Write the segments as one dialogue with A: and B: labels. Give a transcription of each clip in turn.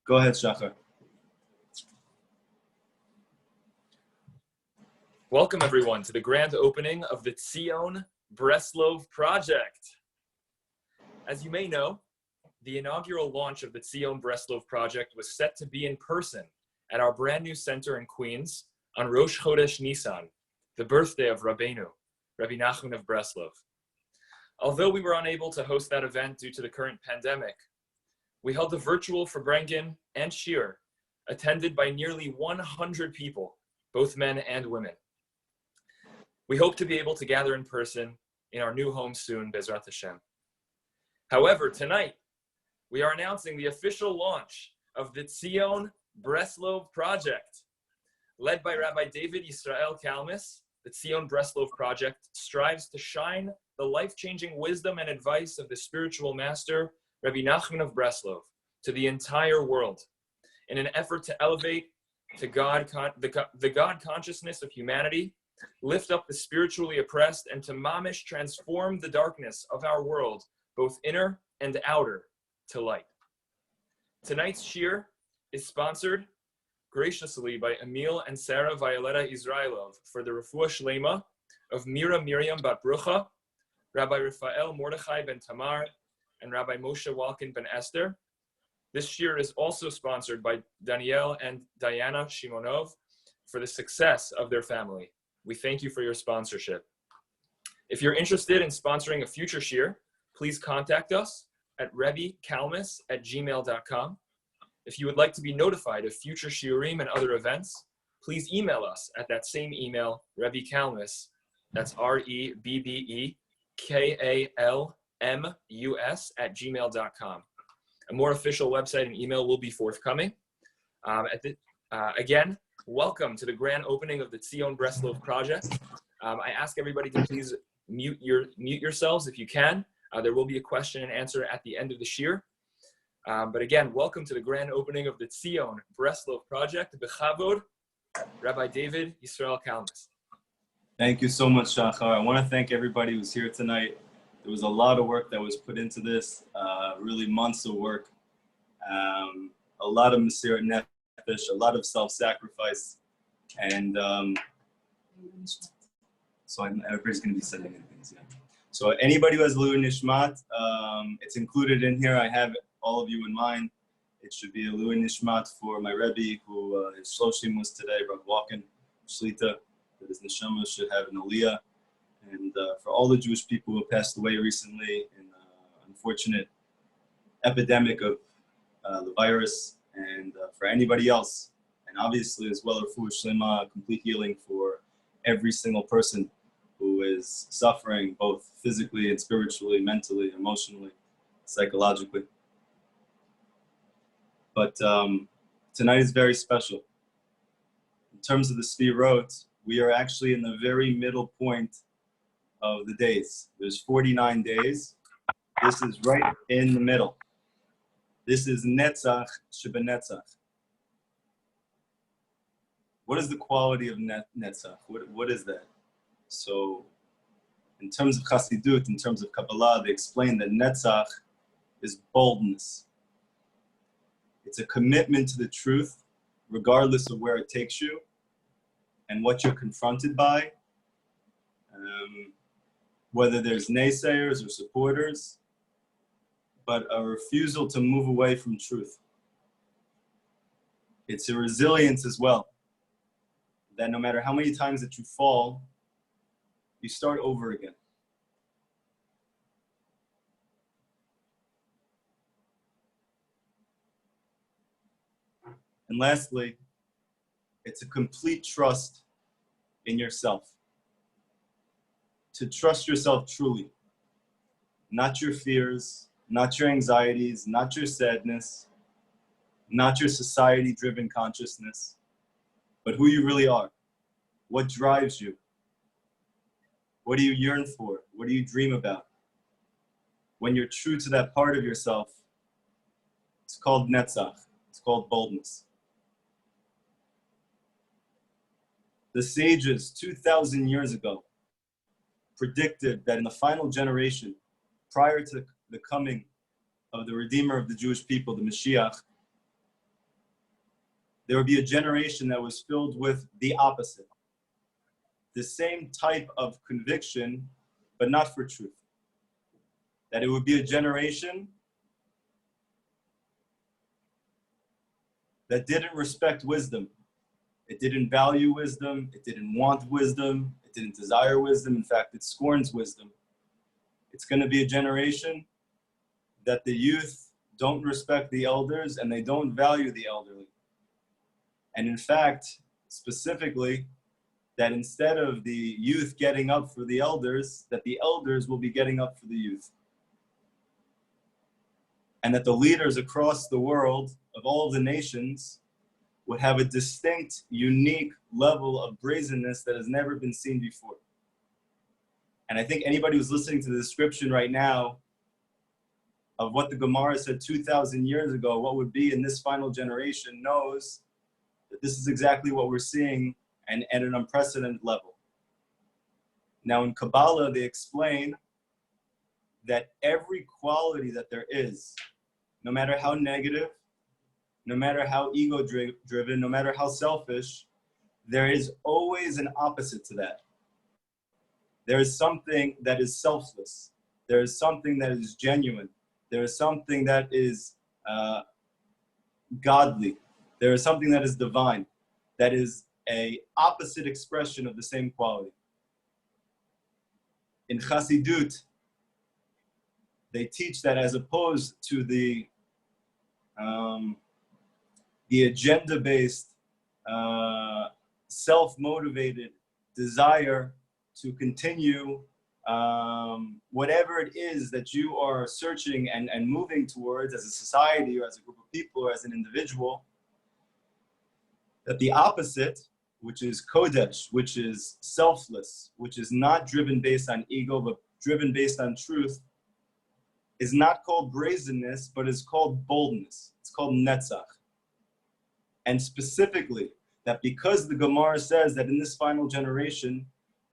A: Go ahead, Shachar.
B: Welcome, everyone, to the grand opening of the Tzion Breslov project. As you may know, the inaugural launch of the Tzion Breslov project was set to be in person at our brand new center in Queens on Rosh Chodesh Nisan, the birthday of Rabbeinu, Rabbi Nachman of Breslov. Although we were unable to host that event due to the current pandemic, we held a virtual Farbrengen and Shir, attended by nearly 100 people, both men and women. We hope to be able to gather in person in our new home soon, Bezrat Hashem. However, tonight, we are announcing the official launch of the Tzion Breslov project. Led by Rabbi David Yisrael Kalmus, the Tzion Breslov project strives to shine the life-changing wisdom and advice of the spiritual master, Rabbi Nachman of Breslov, to the entire world in an effort to elevate to the God consciousness of humanity, lift up the spiritually oppressed, and to mamish transform the darkness of our world, both inner and outer, to light. Tonight's shir is sponsored graciously by Emil and Sarah Violetta Israelov for the Refuah Shlema of Mira Miriam Bat Brucha, Rabbi Raphael Mordechai ben Tamar, and Rabbi Moshe Walkin ben Esther. This shir is also sponsored by Danielle and Diana Shimonov for the success of their family. We thank you for your sponsorship. If you're interested in sponsoring a future shir, please contact us at rebbekalmus@gmail.com. If you would like to be notified of future shiurim and other events, please email us at that same email, rebbekalmus, that's REBBEKALMUS @gmail.com. A more official website and email will be forthcoming. Again, welcome to the grand opening of the Tzion Breslov project. I ask everybody to please mute yourselves if you can. There will be a question and answer at the end of the shir. But again, welcome to the grand opening of the Tzion Breslov project. Bechavod, Rabbi David Yisrael Kalmus.
A: Thank you so much, Shachar. I want to thank everybody who's here tonight. There was a lot of work that was put into this, really months of work, a lot of Mesirat Nefesh, a lot of self-sacrifice, and so everybody's going to be sending in things. Yeah. So anybody who has Lu Nishmat, it's included in here. I have all of you in mind. It should be a Lu Nishmat for my Rebbe, who his Shloshim was today, Rabbi Walkin, Shlita, that his Neshama should have an Aliyah. And for all the Jewish people who passed away recently in the unfortunate epidemic of the virus, and for anybody else, and obviously as well, Refuah Shlema, complete healing for every single person who is suffering, both physically and spiritually, mentally, emotionally, psychologically. But tonight is very special. In terms of the Sfirot, we are actually in the very middle point of the days. There's 49 days. This is right in the middle. This is Netzach Shebenetzach. What is the quality of Netzach? What is that? So in terms of Chassidut, in terms of Kabbalah, they explain that Netzach is boldness. It's a commitment to the truth, regardless of where it takes you and what you're confronted by. Whether there's naysayers or supporters, but a refusal to move away from truth. It's a resilience as well, that no matter how many times that you fall, you start over again. And lastly, it's a complete trust in yourself. To trust yourself truly, not your fears, not your anxieties, not your sadness, not your society-driven consciousness, but who you really are. What drives you? What do you yearn for? What do you dream about? When you're true to that part of yourself, it's called Netzach. It's called boldness. The sages 2,000 years ago predicted that in the final generation, prior to the coming of the Redeemer of the Jewish people, the Mashiach, there would be a generation that was filled with the opposite. The same type of conviction, but not for truth. That it would be a generation that didn't respect wisdom. It didn't value wisdom. It didn't want wisdom. It didn't desire wisdom. In fact, it scorns wisdom. It's going to be a generation that the youth don't respect the elders and they don't value the elderly. And in fact, specifically, that instead of the youth getting up for the elders, that the elders will be getting up for the youth. And that the leaders across the world of all of the nations would have a distinct, unique level of brazenness that has never been seen before. And I think anybody who's listening to the description right now of what the Gemara said 2,000 years ago, what would be in this final generation, knows that this is exactly what we're seeing and at an unprecedented level. Now in Kabbalah, they explain that every quality that there is, no matter how negative, no matter how ego-driven, no matter how selfish, there is always an opposite to that. There is something that is selfless. There is something that is genuine. There is something that is godly. There is something that is divine, that is an opposite expression of the same quality. In Chassidut, they teach that as opposed to the agenda-based, self-motivated desire to continue whatever it is that you are searching and moving towards as a society or as a group of people or as an individual, that the opposite, which is kodesh, which is selfless, which is not driven based on ego, but driven based on truth, is not called brazenness, but is called boldness. It's called netzach. And specifically, that because the Gemara says that in this final generation,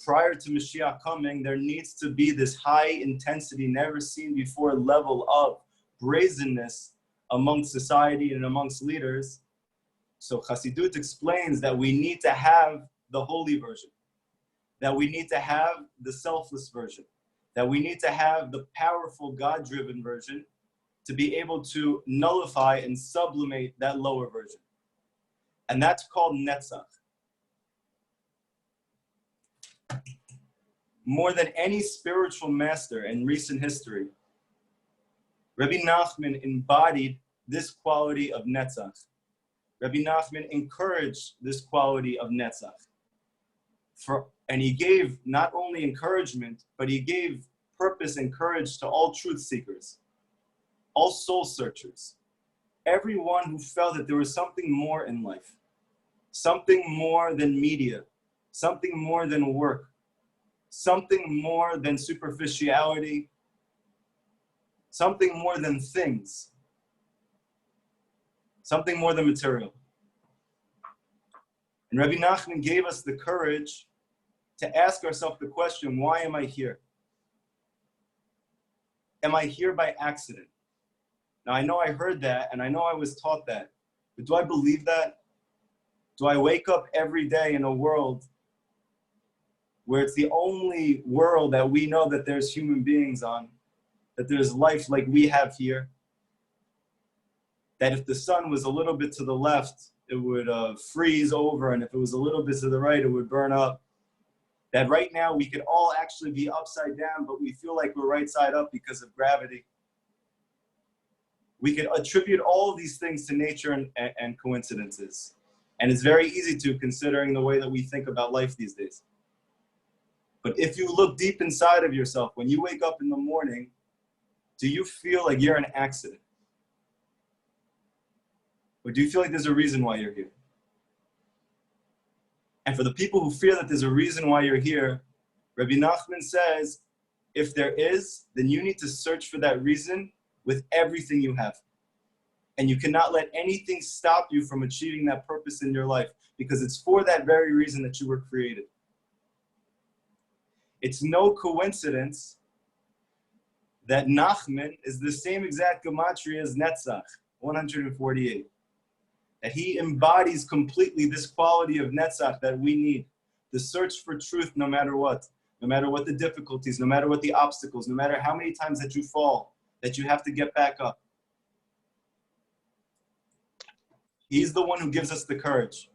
A: prior to Mashiach coming, there needs to be this high intensity, never seen before level of brazenness amongst society and amongst leaders. So Chassidut explains that we need to have the holy version, that we need to have the selfless version, that we need to have the powerful God-driven version to be able to nullify and sublimate that lower version. And that's called netzach. More than any spiritual master in recent history, Rabbi Nachman embodied this quality of netzach. Rabbi Nachman encouraged this quality of netzach. And he gave not only encouragement, but he gave purpose and courage to all truth seekers, all soul searchers, everyone who felt that there was something more in life, something more than media, something more than work, something more than superficiality, something more than things, something more than material. And Rabbi Nachman gave us the courage to ask ourselves the question, why am I here? Am I here by accident? Now, I know I heard that, and I know I was taught that, but do I believe that? Do I wake up every day in a world where it's the only world that we know that there's human beings on, that there's life like we have here, that if the sun was a little bit to the left, it would freeze over, and if it was a little bit to the right, it would burn up, that right now we could all actually be upside down, but we feel like we're right side up because of gravity. We could attribute all of these things to nature and coincidences. And it's very easy to, considering the way that we think about life these days. But if you look deep inside of yourself, when you wake up in the morning, do you feel like you're an accident? Or do you feel like there's a reason why you're here? And for the people who feel that there's a reason why you're here, Rabbi Nachman says, if there is, then you need to search for that reason with everything you have. And you cannot let anything stop you from achieving that purpose in your life, because it's for that very reason that you were created. It's no coincidence that Nachman is the same exact gematria as Netzach, 148. that he embodies completely this quality of Netzach that we need, the search for truth no matter what the difficulties, no matter what the obstacles, no matter how many times that you fall, that you have to get back up. He's the one who gives us the courage.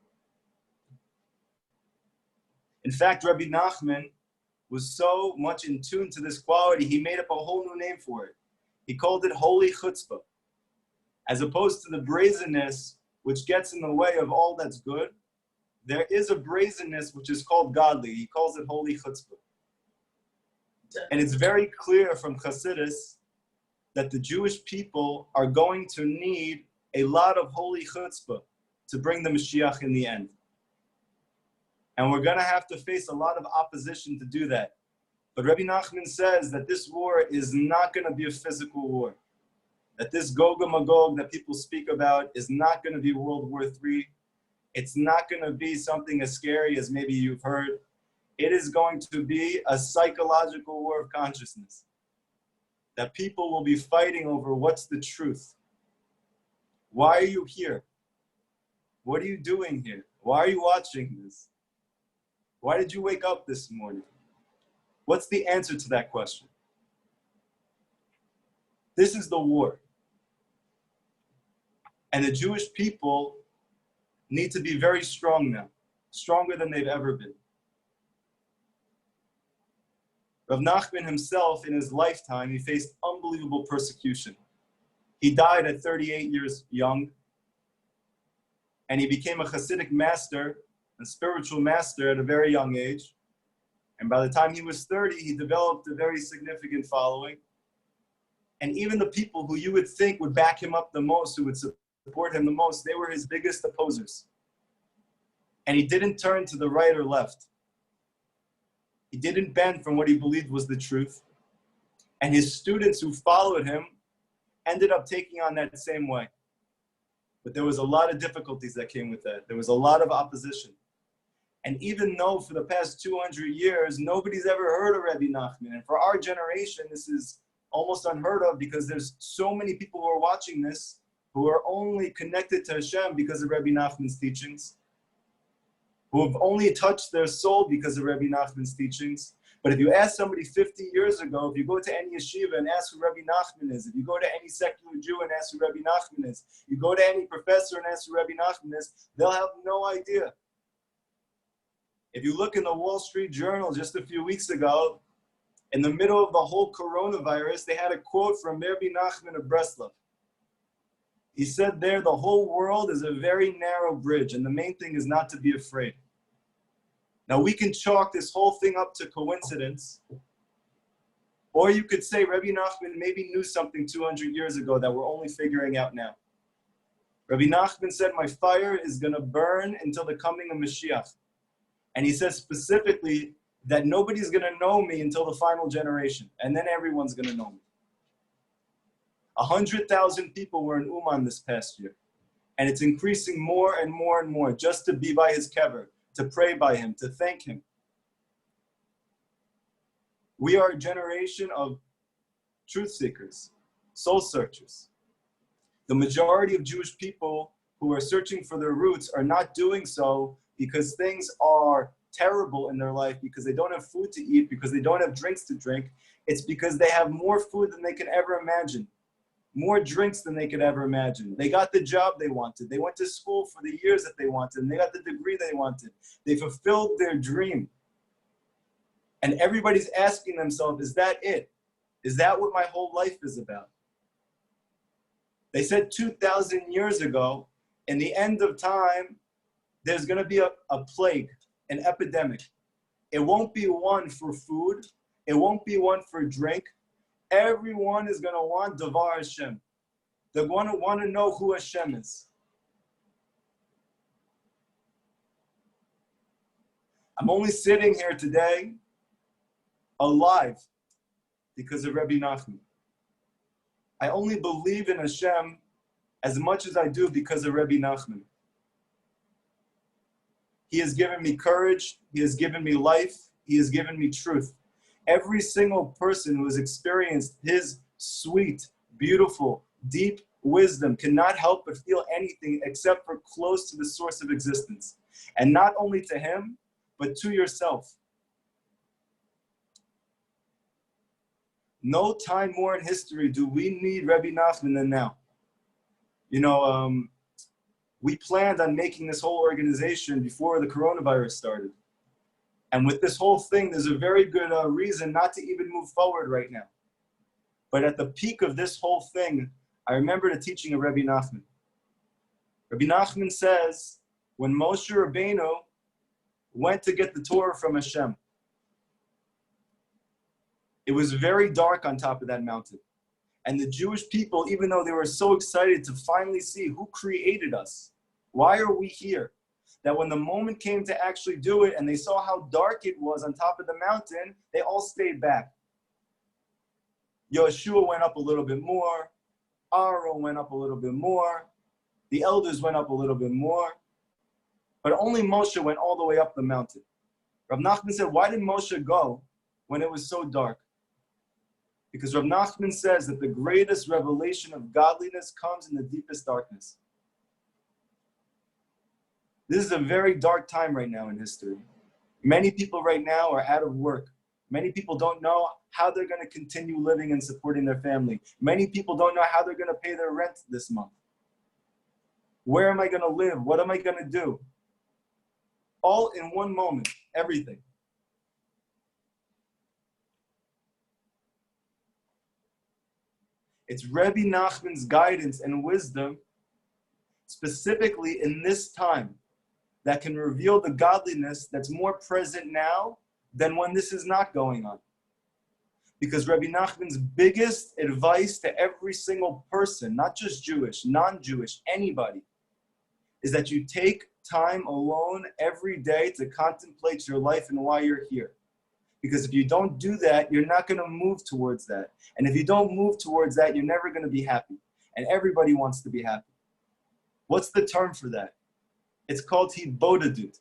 A: In fact, Rabbi Nachman was so much in tune to this quality, he made up a whole new name for it. He called it holy chutzpah. As opposed to the brazenness which gets in the way of all that's good, there is a brazenness which is called godly. He calls it holy chutzpah. And it's very clear from Chassidus that the Jewish people are going to need a lot of holy chutzpah to bring the Mashiach in the end. And we're going to have to face a lot of opposition to do that. But Rabbi Nachman says that this war is not going to be a physical war. That this Gog and Magog that people speak about is not going to be World War III. It's not going to be something as scary as maybe you've heard. It is going to be a psychological war of consciousness. That people will be fighting over what's the truth. Why are you here? What are you doing here? Why are you watching this? Why did you wake up this morning? What's the answer to that question? This is the war. And the Jewish people need to be very strong now, stronger than they've ever been. Rav Nachman himself, in his lifetime, he faced unbelievable persecution. He died at 38 years young, and he became a Hasidic master, a spiritual master at a very young age. And by the time he was 30, he developed a very significant following. And even the people who you would think would back him up the most, who would support him the most, they were his biggest opposers. And he didn't turn to the right or left. He didn't bend from what he believed was the truth. And his students who followed him ended up taking on that same way. But there was a lot of difficulties that came with that. There was a lot of opposition. And even though for the past 200 years, nobody's ever heard of Rabbi Nachman, and for our generation, this is almost unheard of because there's so many people who are watching this who are only connected to Hashem because of Rabbi Nachman's teachings, who have only touched their soul because of Rabbi Nachman's teachings. But if you ask somebody 50 years ago, if you go to any yeshiva and ask who Rabbi Nachman is, if you go to any secular Jew and ask who Rabbi Nachman is, you go to any professor and ask who Rabbi Nachman is, they'll have no idea. If you look in the Wall Street Journal just a few weeks ago, in the middle of the whole coronavirus, they had a quote from Rabbi Nachman of Breslov. He said there, the whole world is a very narrow bridge, and the main thing is not to be afraid. Now, we can chalk this whole thing up to coincidence, or you could say Rabbi Nachman maybe knew something 200 years ago that we're only figuring out now. Rabbi Nachman said, my fire is going to burn until the coming of Mashiach. And he says specifically that nobody's going to know me until the final generation, and then everyone's going to know me. 100,000 people were in Uman this past year, and it's increasing more and more and more just to be by his kever, to pray by him, to thank him. We are a generation of truth seekers, soul searchers. The majority of Jewish people who are searching for their roots are not doing so because things are terrible in their life, because they don't have food to eat, because they don't have drinks to drink. It's because they have more food than they can ever imagine, more drinks than they could ever imagine. They got the job they wanted. They went to school for the years that they wanted, and they got the degree they wanted. They fulfilled their dream. And everybody's asking themselves, is that it? Is that what my whole life is about? They said 2,000 years ago, in the end of time, there's going to be a plague, an epidemic. It won't be one for food. It won't be one for drink. Everyone is going to want Davar Hashem. They're going to want to know who Hashem is. I'm only sitting here today alive because of Rabbi Nachman. I only believe in Hashem as much as I do because of Rabbi Nachman. He has given me courage. He has given me life. He has given me truth. Every single person who has experienced his sweet, beautiful, deep wisdom cannot help but feel anything except for close to the source of existence. And not only to him, but to yourself. No time more in history do we need Rabbi Nachman than now. You know, we planned on making this whole organization before the coronavirus started. And with this whole thing, there's a very good reason not to even move forward right now. But at the peak of this whole thing, I remember the teaching of Rabbi Nachman. Rabbi Nachman says, when Moshe Rabbeinu went to get the Torah from Hashem, it was very dark on top of that mountain. And the Jewish people, even though they were so excited to finally see who created us, why are we here? That when the moment came to actually do it and they saw how dark it was on top of the mountain, they all stayed back. Yeshua went up a little bit more. Aaron went up a little bit more. The elders went up a little bit more. But only Moshe went all the way up the mountain. Rav Nachman said, why did Moshe go when it was so dark? Because Rav Nachman says that the greatest revelation of godliness comes in the deepest darkness. This is a very dark time right now in history. Many people right now are out of work. Many people don't know how they're going to continue living and supporting their family. Many people don't know how they're going to pay their rent this month. Where am I going to live? What am I going to do? All in one moment, everything. It's Rabbi Nachman's guidance and wisdom, specifically in this time, that can reveal the godliness that's more present now than when this is not going on. Because Rabbi Nachman's biggest advice to every single person, not just Jewish, non-Jewish, anybody, is that you take time alone every day to contemplate your life and why you're here. Because if you don't do that, you're not going to move towards that. And if you don't move towards that, you're never going to be happy. And everybody wants to be happy. What's the term for that? It's called hibodedut.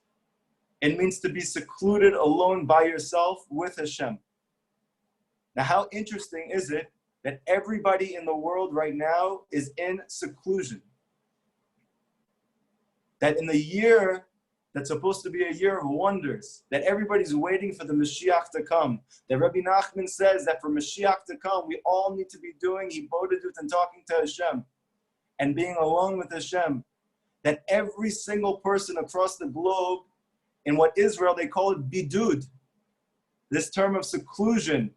A: It means to be secluded alone by yourself with Hashem. Now, how interesting is it that everybody in the world right now is in seclusion? That in the year that's supposed to be a year of wonders, that everybody's waiting for the Mashiach to come, that Rabbi Nachman says that for Mashiach to come, we all need to be doing hibodedut and talking to Hashem and being alone with Hashem. That every single person across the globe, in what Israel, they call it bidud, this term of seclusion,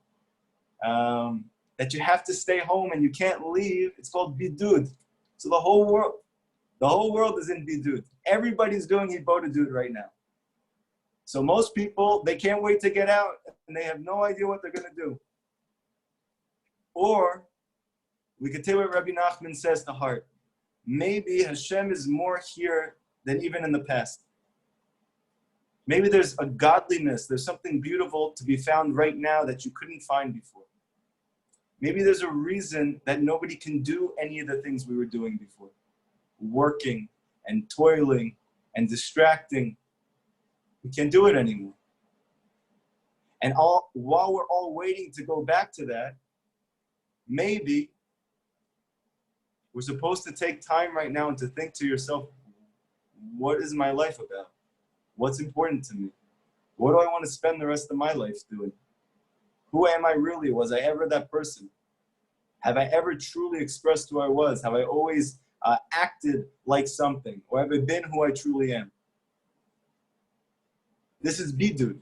A: that you have to stay home and you can't leave, it's called bidud. So the whole world is in bidud. Everybody's doing hibodedut right now. So most people, they can't wait to get out and they have no idea what they're going to do. Or we could take what Rabbi Nachman says to heart. Maybe Hashem is more here than even in the past. Maybe there's a godliness, there's something beautiful to be found right now that you couldn't find before. Maybe there's a reason that nobody can do any of the things we were doing before. Working and toiling and distracting. We can't do it anymore. And while we're all waiting to go back to that, maybe we're supposed to take time right now and to think to yourself, what is my life about? What's important to me? What do I want to spend the rest of my life doing? Who am I really? Was I ever that person? Have I ever truly expressed who I was? Have I always acted like something? Or have I been who I truly am? This is bidud.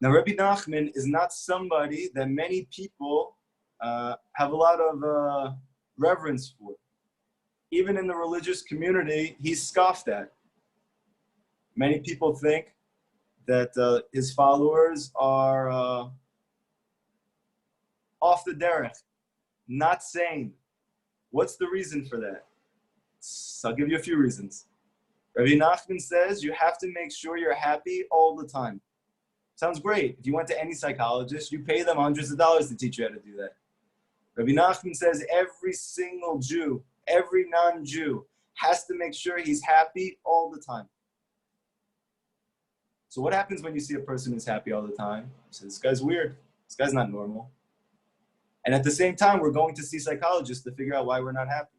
A: Now, Rabbi Nachman is not somebody that many people have a lot of reverence for. Even in the religious community, he's scoffed at. Many people think that his followers are off the derech, not sane. What's the reason for that? So I'll give you a few reasons. Rabbi Nachman says you have to make sure you're happy all the time. Sounds great. If you went to any psychologist, you pay them hundreds of dollars to teach you how to do that. Rabbi Nachman says every single Jew, every non-Jew has to make sure he's happy all the time. So what happens when you see a person who's happy all the time? You say, this guy's weird. This guy's not normal. And at the same time, we're going to see psychologists to figure out why we're not happy.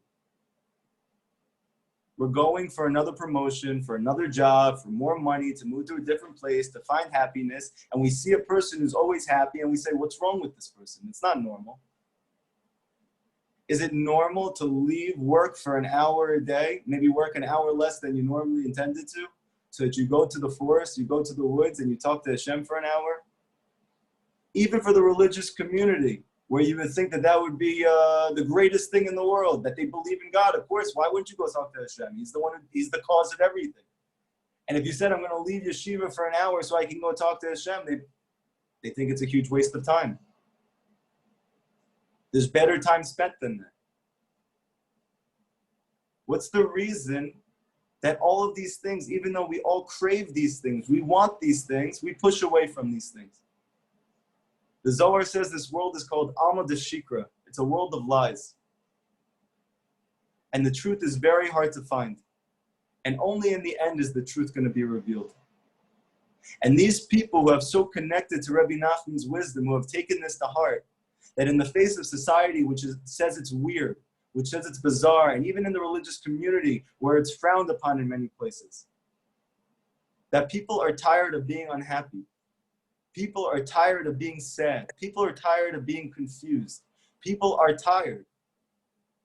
A: We're going for another promotion, for another job, for more money, to move to a different place, to find happiness. And we see a person who's always happy and we say, what's wrong with this person? It's not normal. Is it normal to leave work for an hour a day, maybe work an hour less than you normally intended to, so that you go to the forest, you go to the woods, and you talk to Hashem for an hour? Even for the religious community, where you would think that that would be the greatest thing in the world, that they believe in God. Of course, why wouldn't you go talk to Hashem? He's the cause of everything. And if you said, I'm going to leave yeshiva for an hour so I can go talk to Hashem, they think it's a huge waste of time. There's better time spent than that. What's the reason that all of these things, even though we all crave these things, we want these things, we push away from these things? The Zohar says this world is called Alma de Shikra. It's a world of lies. And the truth is very hard to find. And only in the end is the truth going to be revealed. And these people who have so connected to Rabbi Nachman's wisdom, who have taken this to heart, that in the face of society, which says it's weird, which says it's bizarre, and even in the religious community, where it's frowned upon in many places, that people are tired of being unhappy. People are tired of being sad. People are tired of being confused. People are tired.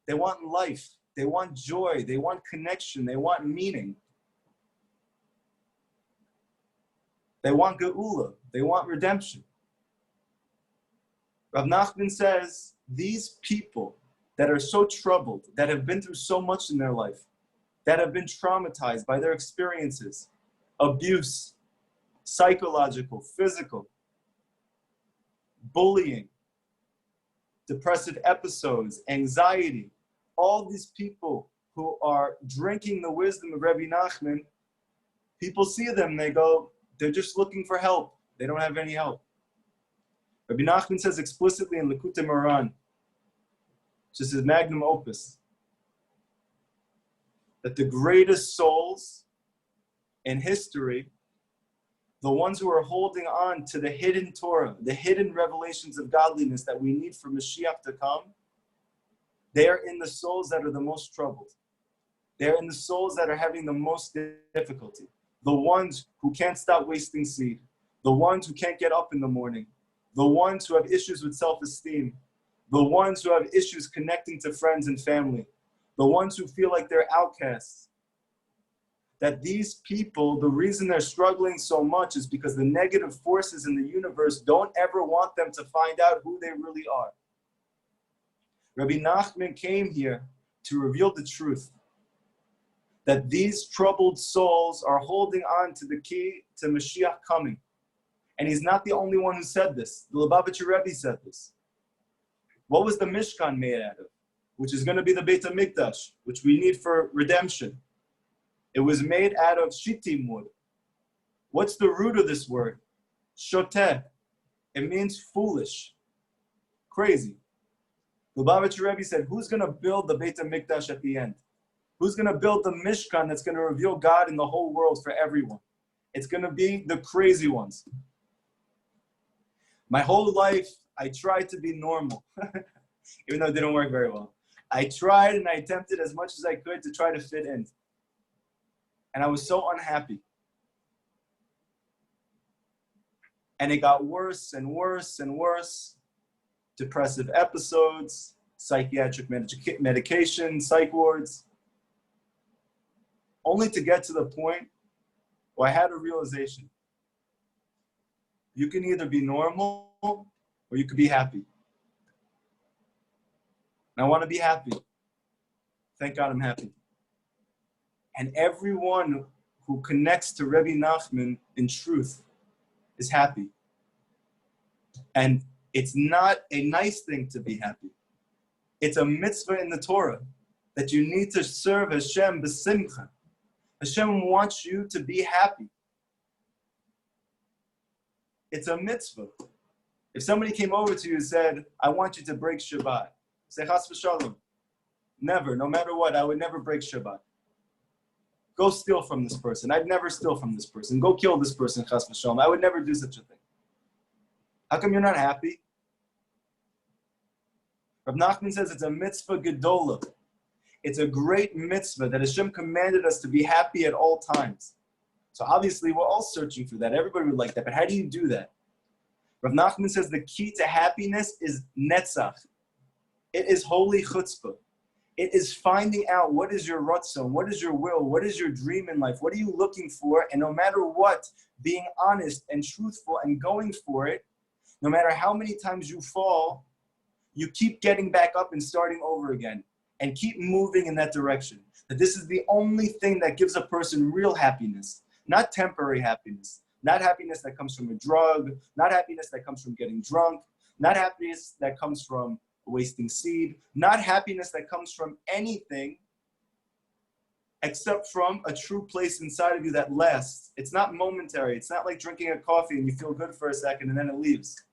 A: They want life. They want joy. They want connection. They want meaning. They want geula. They want redemption. Rav Nachman says, these people that are so troubled, that have been through so much in their life, that have been traumatized by their experiences, abuse, psychological, physical, bullying, depressive episodes, anxiety, all these people who are drinking the wisdom of Rabbi Nachman, people see them, they go, they're just looking for help. They don't have any help. Rabbi Nachman says explicitly in Likutei Moharan, which is his magnum opus, that the greatest souls in history, the ones who are holding on to the hidden Torah, the hidden revelations of godliness that we need for Mashiach to come, they are in the souls that are the most troubled. They are in the souls that are having the most difficulty. The ones who can't stop wasting seed. The ones who can't get up in the morning. The ones who have issues with self-esteem. The ones who have issues connecting to friends and family. The ones who feel like they're outcasts. That these people, the reason they're struggling so much is because the negative forces in the universe don't ever want them to find out who they really are. Rabbi Nachman came here to reveal the truth. That these troubled souls are holding on to the key to Mashiach coming. And he's not the only one who said this. The Lubavitcher Rebbe said this. What was the Mishkan made out of? Which is going to be the Beit HaMikdash, which we need for redemption. It was made out of shittim wood. What's the root of this word? Shoteh. It means foolish. Crazy. The Lubavitcher Rebbe said, who's going to build the Beit HaMikdash at the end? Who's going to build the Mishkan that's going to reveal God in the whole world for everyone? It's going to be the crazy ones. My whole life, I tried to be normal, even though it didn't work very well. I tried and I attempted as much as I could to try to fit in. And I was so unhappy. And it got worse and worse and worse. Depressive episodes, psychiatric medication, psych wards. Only to get to the point where I had a realization. You can either be normal or you could be happy. And I want to be happy. Thank God I'm happy. And everyone who connects to Rabbi Nachman in truth is happy. And it's not a nice thing to be happy. It's a mitzvah in the Torah that you need to serve Hashem b'simcha. Hashem wants you to be happy. It's a mitzvah. If somebody came over to you and said, I want you to break Shabbat, say chas v'shalom. Never, no matter what, I would never break Shabbat. go steal from this person. I'd never steal from this person. Go kill this person, chas v'shalom. I would never do such a thing. How come you're not happy? Rav Nachman says it's a mitzvah gedolah. It's a great mitzvah that Hashem commanded us to be happy at all times. So obviously we're all searching for that. Everybody would like that. But how do you do that? Rav Nachman says the key to happiness is netzach. It is holy chutzpah. It is finding out what is your ratzon, what is your will, what is your dream in life, what are you looking for, and no matter what, being honest and truthful and going for it, no matter how many times you fall, you keep getting back up and starting over again and keep moving in that direction. That this is the only thing that gives a person real happiness, not temporary happiness, not happiness that comes from a drug, not happiness that comes from getting drunk, not happiness that comes from wasting seed, not happiness that comes from anything except from a true place inside of you that lasts. It's not momentary. It's not like drinking a coffee and you feel good for a second and then it leaves.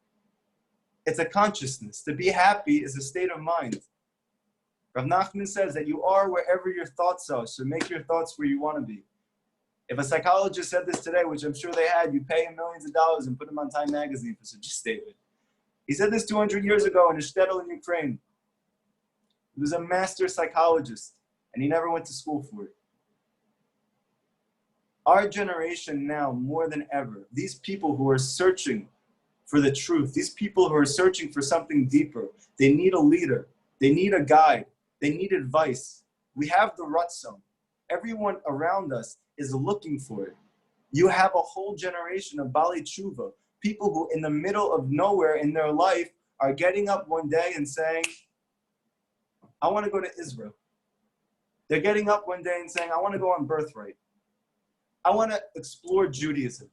A: It's a consciousness. To be happy is a state of mind. Rav Nachman says that you are wherever your thoughts are, so make your thoughts where you want to be. If a psychologist said this today, which I'm sure they had, you pay him millions of dollars and put him on Time magazine for such a statement. He said this 200 years ago in a shtetl in Ukraine. He was a master psychologist, and he never went to school for it. Our generation now, more than ever, these people who are searching for the truth, these people who are searching for something deeper, they need a leader, they need a guide, they need advice. We have the ratzon. Everyone around us is looking for it. You have a whole generation of Bali Tshuva, people who in the middle of nowhere in their life are getting up one day and saying, I want to go to Israel. They're getting up one day and saying, I want to go on birthright. I want to explore Judaism.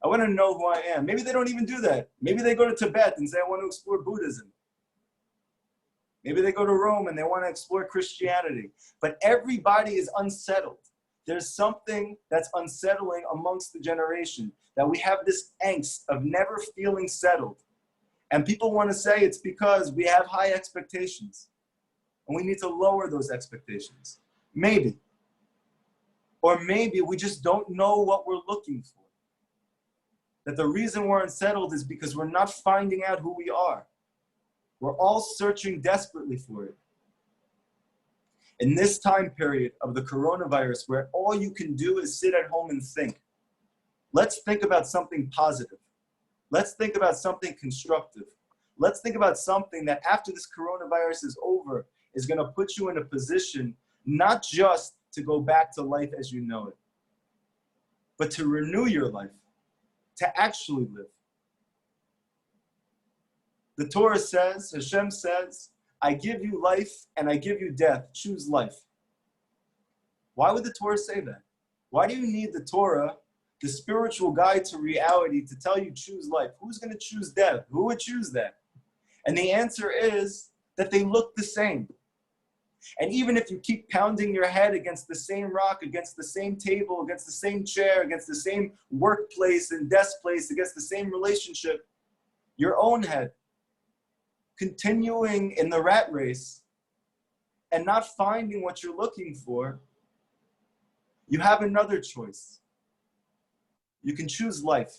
A: I want to know who I am. Maybe they don't even do that. Maybe they go to Tibet and say, I want to explore Buddhism. Maybe they go to Rome and they want to explore Christianity. But everybody is unsettled. There's something that's unsettling amongst the generation, that we have this angst of never feeling settled. And people want to say it's because we have high expectations and we need to lower those expectations. Maybe. Or maybe we just don't know what we're looking for. That the reason we're unsettled is because we're not finding out who we are. We're all searching desperately for it. In this time period of the coronavirus, where all you can do is sit at home and think, let's think about something positive. Let's think about something constructive. Let's think about something that after this coronavirus is over, is going to put you in a position not just to go back to life as you know it, but to renew your life, to actually live. The Torah says, Hashem says, I give you life and I give you death. Choose life. Why would the Torah say that? Why do you need the Torah, the spiritual guide to reality, to tell you choose life? Who's going to choose death? Who would choose that? And the answer is that they look the same. And even if you keep pounding your head against the same rock, against the same table, against the same chair, against the same workplace and desk place, against the same relationship, your own head, continuing in the rat race and not finding what you're looking for, you have another choice. You can choose life.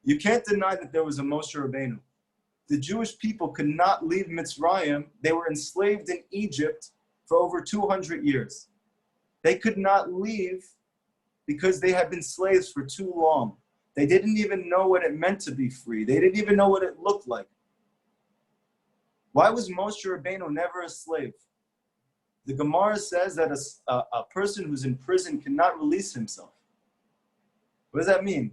A: You can't deny that there was a Moshe Rabbeinu. The Jewish people could not leave Mitzrayim. They were enslaved in Egypt for over 200 years. They could not leave because they had been slaves for too long. They didn't even know what it meant to be free. They didn't even know what it looked like. Why was Moshe Rabbeinu never a slave? The Gemara says that a person who's in prison cannot release himself. What does that mean?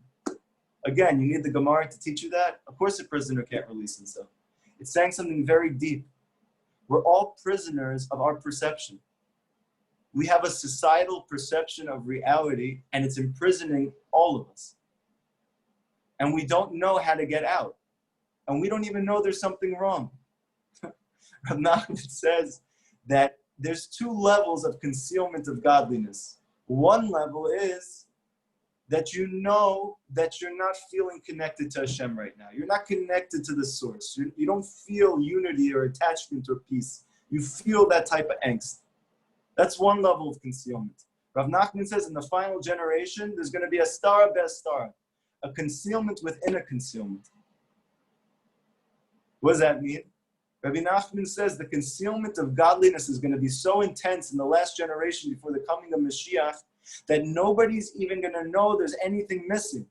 A: Again, you need the Gemara to teach you that? Of course a prisoner can't release himself. It's saying something very deep. We're all prisoners of our perception. We have a societal perception of reality, and it's imprisoning all of us. And we don't know how to get out. And we don't even know there's something wrong. Rav Nachman says that there's two levels of concealment of godliness. One level is that you know that you're not feeling connected to Hashem right now. You're not connected to the source. You don't feel unity or attachment or peace. You feel that type of angst. That's one level of concealment. Rav Nachman says in the final generation, there's going to be a star best star, a concealment within a concealment. What does that mean? Rabbi Nachman says the concealment of godliness is going to be so intense in the last generation before the coming of Mashiach that nobody's even going to know there's anything missing.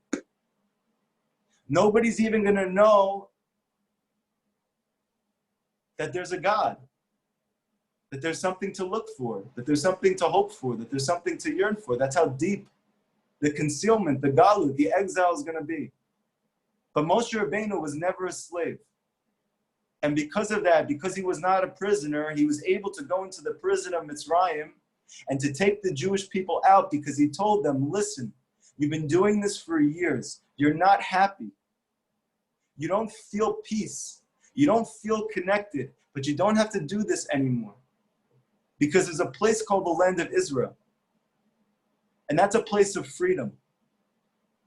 A: Nobody's even going to know that there's a God, that there's something to look for, that there's something to hope for, that there's something to yearn for. That's how deep the concealment, the galut, the exile is going to be. But Moshe Rabbeinu was never a slave. And because of that, because he was not a prisoner, he was able to go into the prison of Mitzrayim and to take the Jewish people out because he told them, listen, you've been doing this for years. You're not happy. You don't feel peace. You don't feel connected, but you don't have to do this anymore. Because there's a place called the land of Israel. And that's a place of freedom.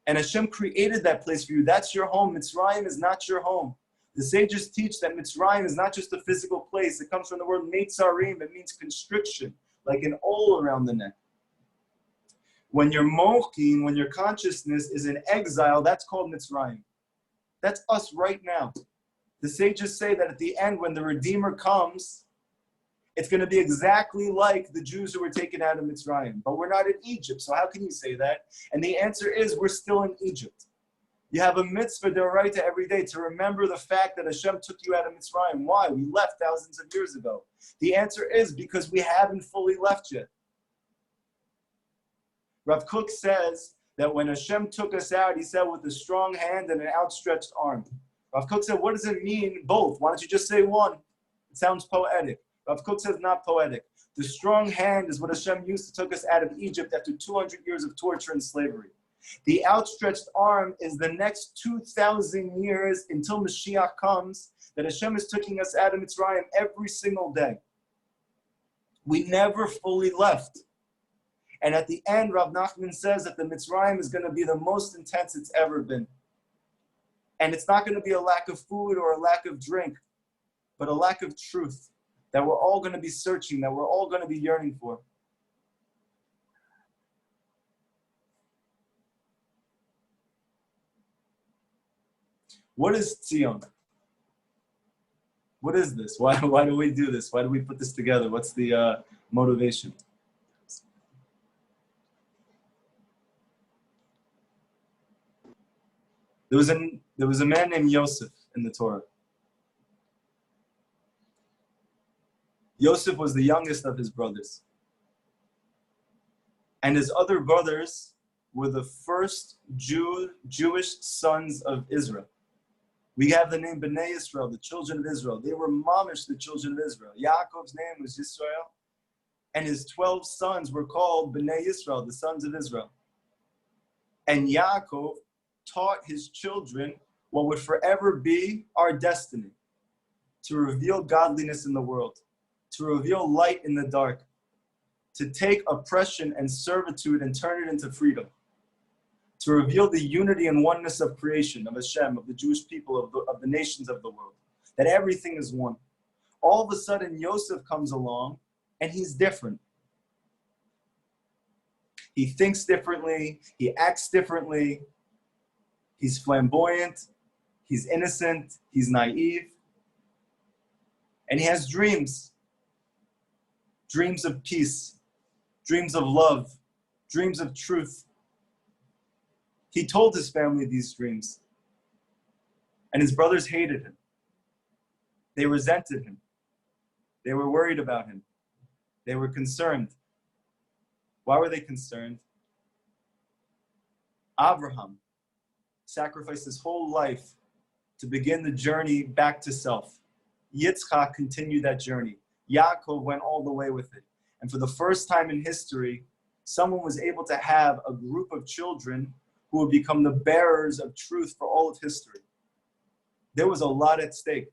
A: And Hashem created that place for you. That's your home. Mitzrayim is not your home. The sages teach that Mitzrayim is not just a physical place. It comes from the word Meitzarim. It means constriction, like an awl around the neck. When you're mochin, when your consciousness is in exile, that's called Mitzrayim. That's us right now. The sages say that at the end, when the Redeemer comes, it's going to be exactly like the Jews who were taken out of Mitzrayim. But we're not in Egypt, so how can you say that? And the answer is we're still in Egypt. You have a mitzvah d'oraita every day to remember the fact that Hashem took you out of Mitzrayim. Why? We left thousands of years ago. The answer is because we haven't fully left yet. Rav Kook says that when Hashem took us out, he said with a strong hand and an outstretched arm. Rav Kook said, what does it mean? Both. Why don't you just say one? It sounds poetic. Rav Kook says not poetic. The strong hand is what Hashem used to take us out of Egypt after 200 years of torture and slavery. The outstretched arm is the next 2,000 years until Mashiach comes, that Hashem is taking us out of Mitzrayim every single day. We never fully left. And at the end, Rav Nachman says that the Mitzrayim is going to be the most intense it's ever been. And it's not going to be a lack of food or a lack of drink, but a lack of truth that we're all going to be searching, that we're all going to be yearning for. What is Tzion? What is this? Why do we do this? Why do we put this together? What's the motivation? There was a man named Yosef in the Torah. Yosef was the youngest of his brothers. And his other brothers were the first Jewish sons of Israel. We have the name Bnei Yisrael, the children of Israel. They were mamish, the children of Israel. Yaakov's name was Yisrael, and his 12 sons were called Bnei Yisrael, the sons of Israel. And Yaakov taught his children what would forever be our destiny, to reveal godliness in the world, to reveal light in the dark, to take oppression and servitude and turn it into freedom, to reveal the unity and oneness of creation, of Hashem, of the Jewish people, of the nations of the world, that everything is one. All of a sudden, Yosef comes along, and he's different. He thinks differently, he acts differently, he's flamboyant, he's innocent, he's naive, and he has dreams. Dreams of peace, dreams of love, dreams of truth. He told his family these dreams, and his brothers hated him. They resented him. They were worried about him. They were concerned. Why were they concerned? Abraham sacrificed his whole life to begin the journey back to self. Yitzchak continued that journey. Yaakov went all the way with it. And for the first time in history, someone was able to have a group of children who would become the bearers of truth for all of history. There was a lot at stake.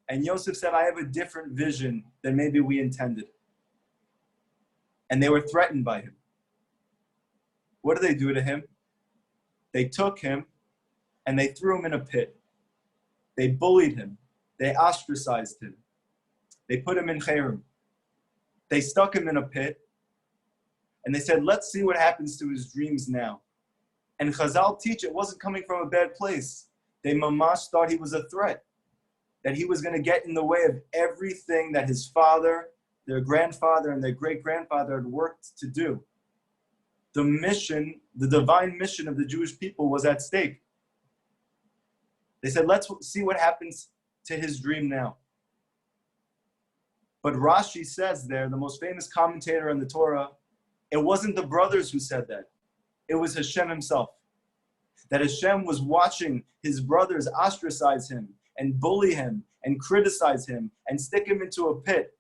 A: And Yosef said, I have a different vision than maybe we intended. And they were threatened by him. What did they do to him? They took him and they threw him in a pit. They bullied him. They ostracized him. They put him in Cherem. They stuck him in a pit. And they said, let's see what happens to his dreams now. And Chazal teach it wasn't coming from a bad place. They mamash thought he was a threat, that he was going to get in the way of everything that his father, their grandfather, and their great-grandfather had worked to do. The mission, the divine mission of the Jewish people was at stake. They said, let's see what happens to his dream now. But Rashi says there, the most famous commentator on the Torah, it wasn't the brothers who said that. It was Hashem himself. That Hashem was watching his brothers ostracize him and bully him and criticize him and stick him into a pit.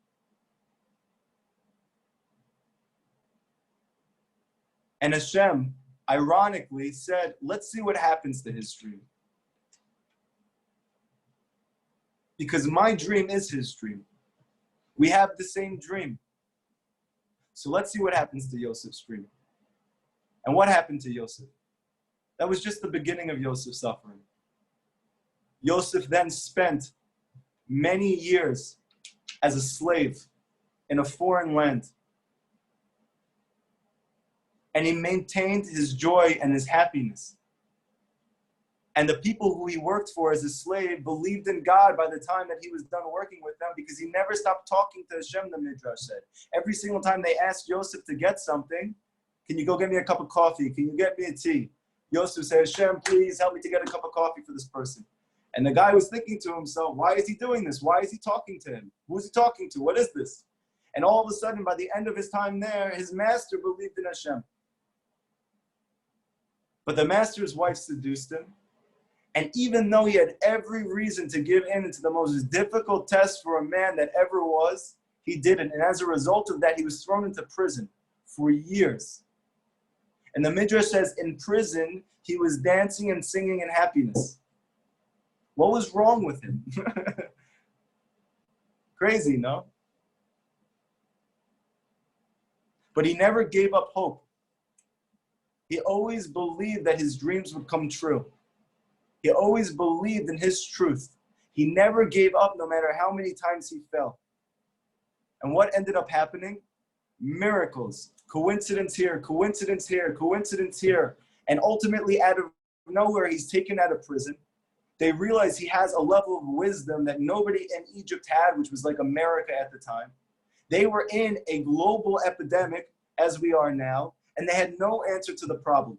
A: And Hashem, ironically, said, let's see what happens to his dream. Because my dream is his dream. We have the same dream. So let's see what happens to Yosef's dream. And what happened to Yosef? That was just the beginning of Yosef's suffering. Yosef then spent many years as a slave in a foreign land. And he maintained his joy and his happiness. And the people who he worked for as a slave believed in God by the time that he was done working with them, because he never stopped talking to Hashem, the Midrash said. Every single time they asked Yosef to get something, can you go get me a cup of coffee? Can you get me a tea? Yosef said, Hashem, please help me to get a cup of coffee for this person. And the guy was thinking to himself, why is he doing this? Why is he talking to him? Who is he talking to? What is this? And all of a sudden, by the end of his time there, his master believed in Hashem. But the master's wife seduced him. And even though he had every reason to give in to the most difficult test for a man that ever was, he didn't. And as a result of that, he was thrown into prison for years. And the Midrash says in prison, he was dancing and singing in happiness. What was wrong with him? Crazy, no? But he never gave up hope. He always believed that his dreams would come true. He always believed in his truth. He never gave up no matter how many times he fell. And what ended up happening? Miracles. Coincidence here, coincidence here, coincidence here. And ultimately, out of nowhere, he's taken out of prison. They realize he has a level of wisdom that nobody in Egypt had, which was like America at the time. They were in a global epidemic, as we are now, and they had no answer to the problem.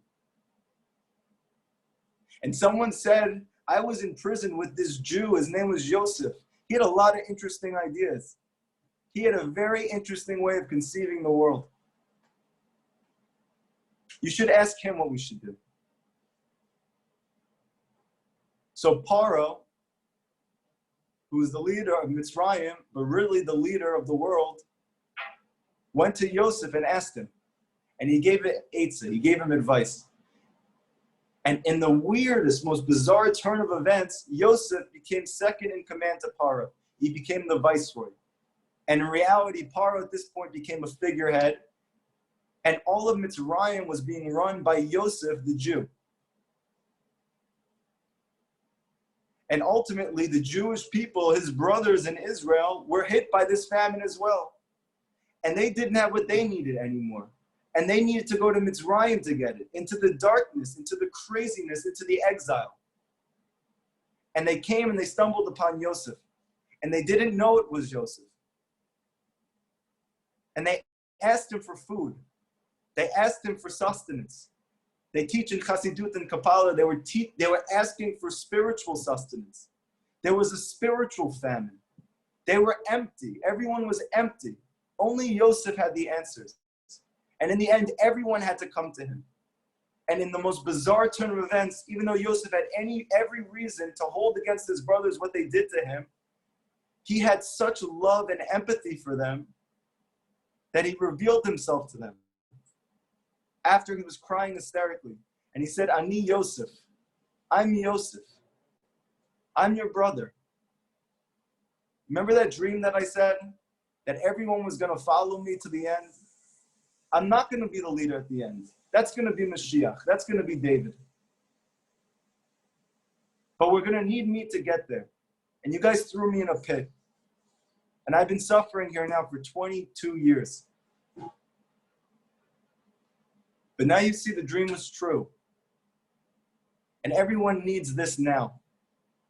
A: And someone said, I was in prison with this Jew, his name was Yosef. He had a lot of interesting ideas. He had a very interesting way of conceiving the world. You should ask him what we should do. So Paro, who is the leader of Mitzrayim, but really the leader of the world, went to Yosef and asked him. And he gave it eitzah, he gave him advice. And in the weirdest, most bizarre turn of events, Yosef became second in command to Paro. He became the viceroy. And in reality, Paro at this point became a figurehead. And all of Mitzrayim was being run by Yosef, the Jew. And ultimately, the Jewish people, his brothers in Israel, were hit by this famine as well. And they didn't have what they needed anymore. And they needed to go to Mitzrayim to get it, into the darkness, into the craziness, into the exile. And they came and they stumbled upon Yosef. And they didn't know it was Yosef. And they asked him for food. They asked him for sustenance. They teach in Chassidut and Kabbalah, they were asking for spiritual sustenance. There was a spiritual famine. They were empty. Everyone was empty. Only Yosef had the answers. And in the end, everyone had to come to him. And in the most bizarre turn of events, even though Yosef had every reason to hold against his brothers what they did to him, he had such love and empathy for them that he revealed himself to them. After he was crying hysterically. And he said, Ani Yosef. I'm Yosef. I'm your brother. Remember that dream that I said? That everyone was going to follow me to the end? I'm not going to be the leader at the end. That's going to be Mashiach. That's going to be David. But we're going to need me to get there. And you guys threw me in a pit. And I've been suffering here now for 22 years. But now you see the dream was true. And everyone needs this now.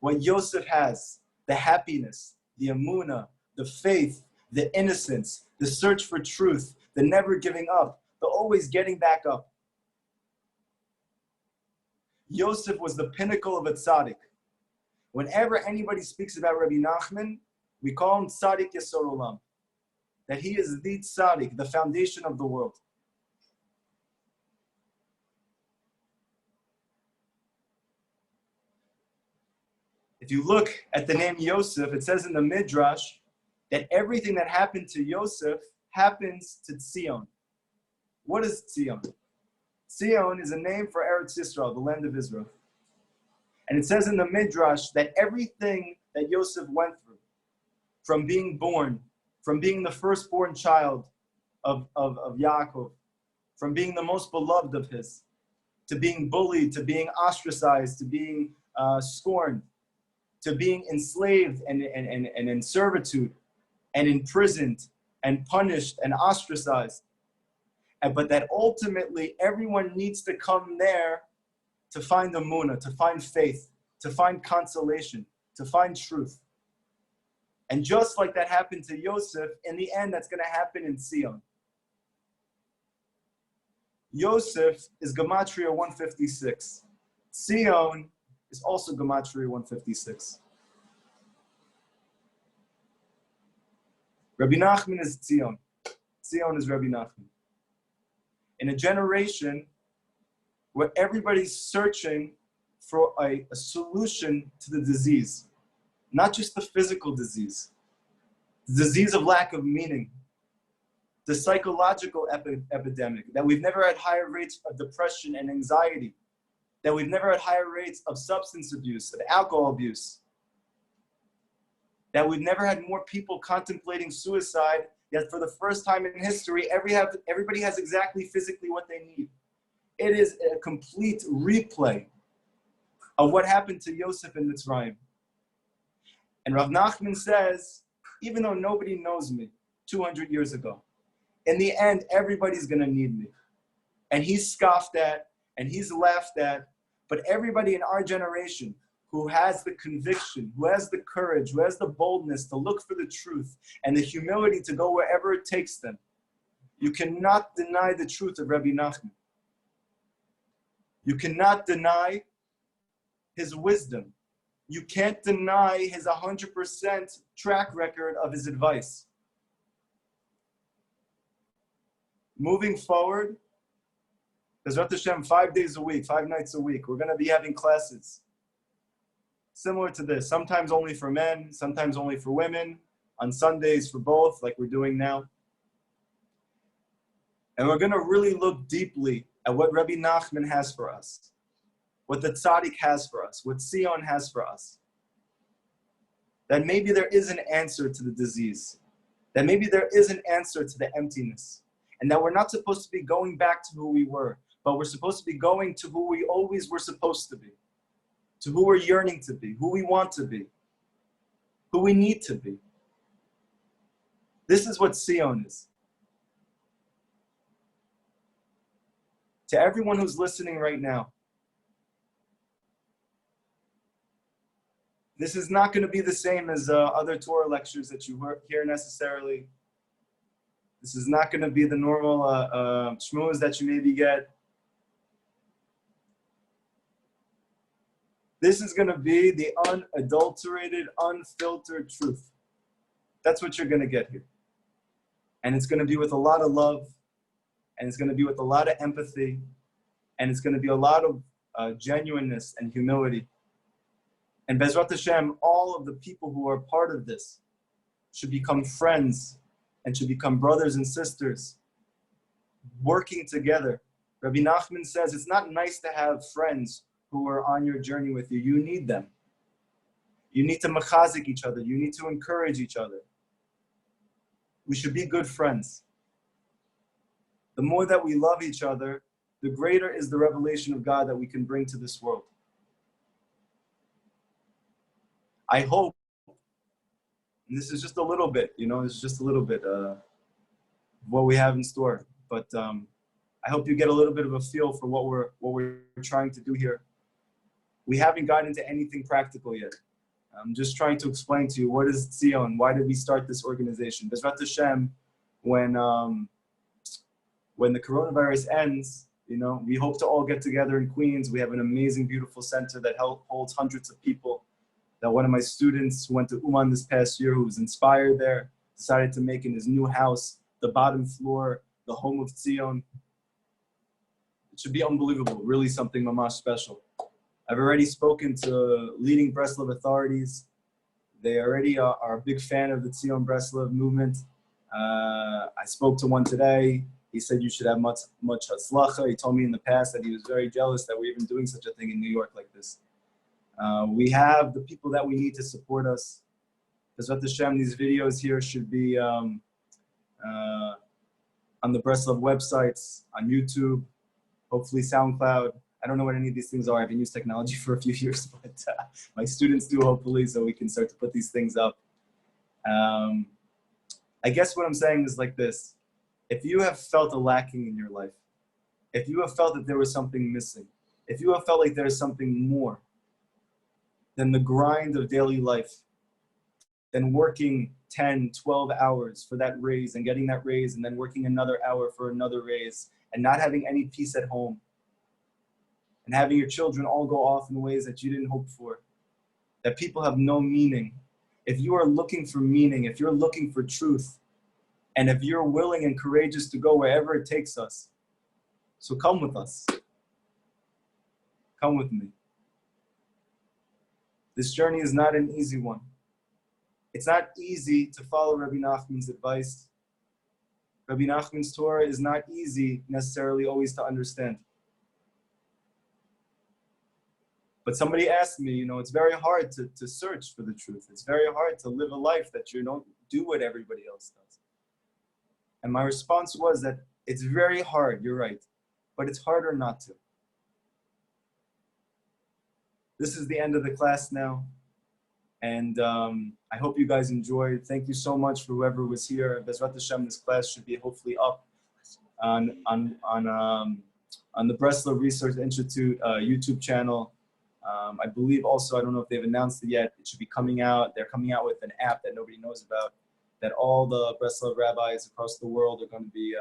A: What Yosef has, the happiness, the emunah, the faith, the innocence, the search for truth, the never giving up, the always getting back up. Yosef was the pinnacle of a tzaddik. Whenever anybody speaks about Rabbi Nachman, we call him tzaddik yesod olam. That he is the tzaddik, the foundation of the world. If you look at the name Yosef, it says in the Midrash that everything that happened to Yosef happens to Tzion. What is Tzion? Tzion is a name for Eretz Yisrael, the land of Israel. And it says in the Midrash that everything that Yosef went through, from being born, from being the firstborn child of Yaakov, from being the most beloved of his, to being bullied, to being ostracized, to being scorned, to being enslaved and in servitude, and imprisoned, and punished, and ostracized. But that ultimately everyone needs to come there to find emunah, to find faith, to find consolation, to find truth. And just like that happened to Yosef, in the end that's going to happen in Tzion. Yosef is Gematria 156. Tzion is also Gematria 156. Rabbi Nachman is Tzion. Tzion is Rabbi Nachman. In a generation where everybody's searching for a solution to the disease, not just the physical disease, the disease of lack of meaning, the psychological epidemic, that we've never had higher rates of depression and anxiety, that we've never had higher rates of substance abuse, of alcohol abuse, that we've never had more people contemplating suicide, yet for the first time in history, everybody has exactly physically what they need. It is a complete replay of what happened to Yosef in Mitzrayim. And Rav Nachman says, even though nobody knows me 200 years ago, in the end, everybody's going to need me. And he's scoffed at, and he's laughed at, but everybody in our generation who has the conviction, who has the courage, who has the boldness to look for the truth and the humility to go wherever it takes them, you cannot deny the truth of Rabbi Nachman. You cannot deny his wisdom. You can't deny his 100% track record of his advice. Moving forward, Bezrat Hashem, 5 days a week, 5 nights a week, we're going to be having classes similar to this, sometimes only for men, sometimes only for women, on Sundays for both, like we're doing now. And we're going to really look deeply at what Rabbi Nachman has for us, what the tzaddik has for us, what Tzion has for us. That maybe there is an answer to the disease, that maybe there is an answer to the emptiness, and that we're not supposed to be going back to who we were, but we're supposed to be going to who we always were supposed to be, to who we're yearning to be, who we want to be, who we need to be. This is what Tzion is. To everyone who's listening right now, this is not going to be the same as other Torah lectures that you hear necessarily. This is not going to be the normal shmooze that you maybe get. This is going to be the unadulterated, unfiltered truth. That's what you're going to get here. And it's going to be with a lot of love, and it's going to be with a lot of empathy, and it's going to be a lot of genuineness and humility. And Bezrat Hashem, all of the people who are part of this should become friends and should become brothers and sisters, working together. Rabbi Nachman says it's not nice to have friends who are on your journey with you. You need them. You need to machazik each other. You need to encourage each other. We should be good friends. The more that we love each other, the greater is the revelation of God that we can bring to this world. I hope And this is just a little bit, it's just a little bit of what we have in store. But I hope you get a little bit of a feel for what we're trying to do here. We haven't gotten into anything practical yet. I'm just trying to explain to you, what is Tzion? Why did we start this organization? Bezrat Hashem, when the coronavirus ends, we hope to all get together in Queens. We have an amazing, beautiful center that holds hundreds of people. That one of my students who went to Uman this past year, who was inspired there, decided to make in his new house, the bottom floor, the home of Tzion. It should be unbelievable, really something mamash special. I've already spoken to leading Breslov authorities. They already are a big fan of the Tzion Breslov movement. I spoke to one today. He said you should have much hatzlacha. He told me in the past that he was very jealous that we're even doing such a thing in New York like this. We have the people that we need to support us. Bezrat Hashem, these videos here should be on the Breslov websites, on YouTube, hopefully SoundCloud. I don't know what any of these things are. I haven't used technology for a few years, but my students do, hopefully, so we can start to put these things up. I guess what I'm saying is like this. If you have felt a lacking in your life, if you have felt that there was something missing, if you have felt like there's something more than the grind of daily life, than working 10, 12 hours for that raise and getting that raise and then working another hour for another raise and not having any peace at home, and having your children all go off in ways that you didn't hope for, that people have no meaning. If you are looking for meaning, if you're looking for truth, and if you're willing and courageous to go wherever it takes us, so come with us. Come with me. This journey is not an easy one. It's not easy to follow Rabbi Nachman's advice. Rabbi Nachman's Torah is not easy necessarily always to understand. But somebody asked me, it's very hard to search for the truth. It's very hard to live a life that you don't do what everybody else does. And my response was that it's very hard, you're right, but it's harder not to. This is the end of the class now. And I hope you guys enjoyed. Thank you so much for whoever was here. Bezrat Hashem, this class should be hopefully up on the Breslov Research Institute YouTube channel. I believe also, I don't know if they've announced it yet, it should be coming out. They're coming out with an app that nobody knows about, that all the Breslov rabbis across the world are going to be